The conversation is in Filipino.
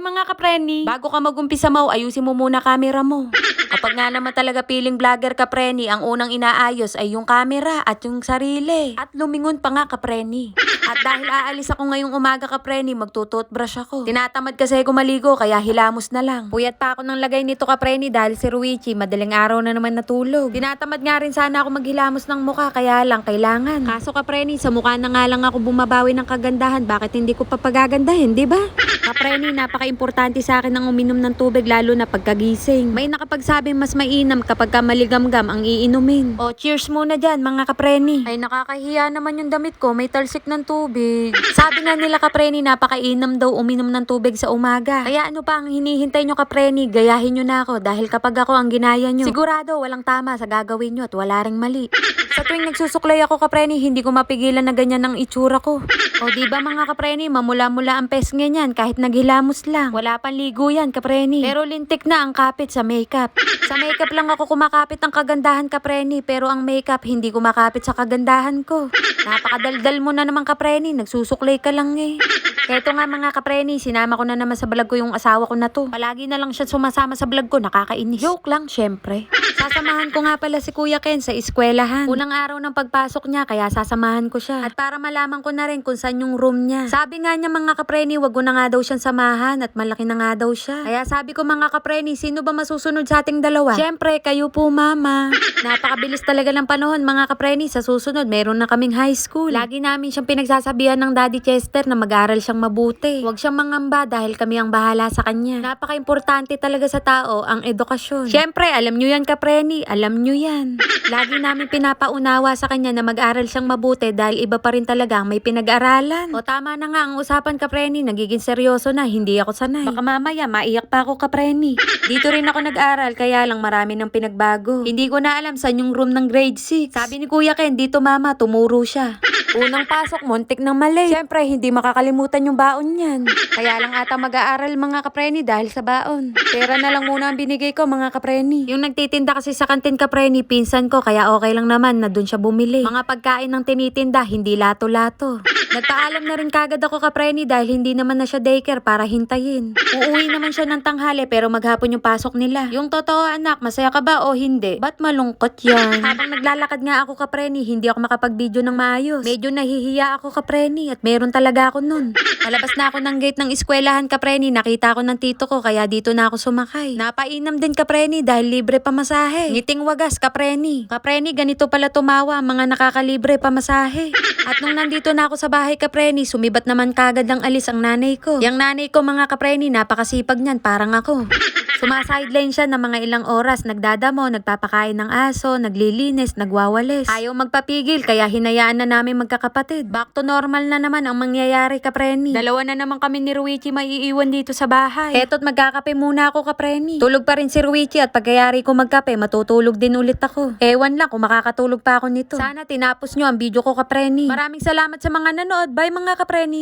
Hi mga kapreni! Bago ka mag-umpisa mo, ayusin mo muna camera mo. Kapag nga naman talaga piling vlogger kapreni, ang unang inaayos ay yung camera at yung sarili. At lumingon pa nga kapreni. At dahil aalis ako ngayong umaga kapreni, magtututbrush ako. Tinatamad kasi ako maligo kaya hilamos na lang. Puyat pa ako ng lagay nito kapreni dahil si Ruichi madaling araw na naman natulog. Tinatamad nga rin sana ako maghilamos ng mukha kaya lang kailangan. Kaso kapreni, sa mukha na nga lang ako bumabawi ng kagandahan, bakit hindi ko pa pagagandahin, di ba? Kapreni, napaka-importante sa akin ang uminom ng tubig lalo na pagkagising. May nakapagsabing mas mainam kapag ka maligamgam ang iinumin. O cheers muna dyan mga kapreni. Ay nakakahiya naman yung damit ko, may talsik ng tubig. Sabi nga nila kapreni, napakainam daw uminom ng tubig sa umaga. Kaya ano pa ang hinihintay nyo kapreni, gayahin nyo na ako dahil kapag ako ang ginaya nyo, sigurado walang tama sa gagawin nyo at wala ring mali. Sa tuwing nagsusuklay ako kapreni, hindi ko mapigilan na ganyan ang itsura ko. O diba mga kapreni, mamula-mula ang pesnge niyan kahit naghilamos lang. Wala pang ligo yan kapreni. Pero lintik na ang kapit sa makeup. Sa makeup lang ako kumakapit ng kagandahan kapreni, pero ang makeup hindi kumakapit sa kagandahan ko. Napakadaldal mo na naman kapreni, nagsusuklay ka lang eh. Eto nga mga kapreni, sinama ko na naman sa vlog ko yung asawa ko na to. Palagi na lang siya sumasama sa vlog ko, nakakainis. Joke lang, syempre. Sasamahan ko nga pala si Kuya Ken sa eskwelahan. Unang araw ng pagpasok niya, kaya sasamahan ko siya. At para malaman ko na rin kung saan yung room niya. Sabi nga niya mga kapreni, wag ko na nga daw siyang samahan at malaki na nga daw siya. Kaya sabi ko mga kapreni, sino ba masusunod sa ating dalawa? Syempre, kayo po mama. Napakabilis talaga ng panahon mga kapreni, sa susunod meron na kaming high school. Lagi namin siyang pinagsasabihan ng Daddy Chester na mag-aral siyang mabuti. Huwag siyang mangamba dahil kami ang bahala sa kanya. Napaka-importante talaga sa tao ang edukasyon. Syempre, alam nyo yan kapreni, alam nyo yan. Lagi namin pinapaunawa sa kanya na mag-aral siyang mabuti dahil iba pa rin talaga ang may pinag-aralan. O tama na nga ang usapan kapreni, nagiging seryoso na, hindi ako sanay. Baka mamaya maiyak pa ako kapreni. Dito rin ako nag-aral kaya lang marami ng pinagbago. Hindi ko na alam saan yung room ng grade 6. Sabi ni Kuya Ken, dito mama, tumuro siya. Unang pasok, muntik ng mali. Siyempre, hindi makakalimutan yung baon niyan. Kaya lang ata mag-aaral mga kapreni dahil sa baon. Pera na lang muna ang binigay ko mga kapreni. Yung nagtitinda kasi sa kantin kapreni, pinsan ko, kaya okay lang naman na dun siya bumili. Mga pagkain ng tinitinda, hindi lato-lato. Nagpaalam na rin kagad ako kapreni dahil hindi naman na siya daycare para hintayin. Uuwi naman siya ng tanghali pero maghapon yung pasok nila. Yung totoo anak, masaya ka ba o hindi? Ba't malungkot yan? Habang naglalakad nga ako kapreni, hindi ako makapag-video ng maayos. Medyo nahihiya ako kapreni at meron talaga ako nun. Palabas na ako ng gate ng eskwelahan kapreni, nakita ko ng tito ko kaya dito na ako sumakay. Napainam din kapreni dahil libre pamasahe. Ngiting wagas kapreni. Kapreni, ganito pala tumawa ang mga nakakalibre pamasahe. At nung nandito na ako sa bahay kapreni, sumibat naman kagad ng alis ang nanay ko. Yang nanay ko mga kapreni, napakasipag niyan, parang ako. Sumasideline siya ng mga ilang oras, nagdadamo, nagpapakain ng aso, naglilinis, nagwawalis. Ayaw magpapigil kaya hinayaan na namin magkakapatid. Back to normal na naman ang mangyayari kapreni. Dalawa na naman kami ni Ruichi maiiwan dito sa bahay. Eto't magkakape muna ako kapreni. Tulog pa rin si Ruichi at pagkayari ko magkape, matutulog din ulit ako. Ewan lang kung makakatulog pa ako nito. Sana tinapos nyo ang video ko kapreni. Maraming salamat sa mga nanood. Bye mga kapreni.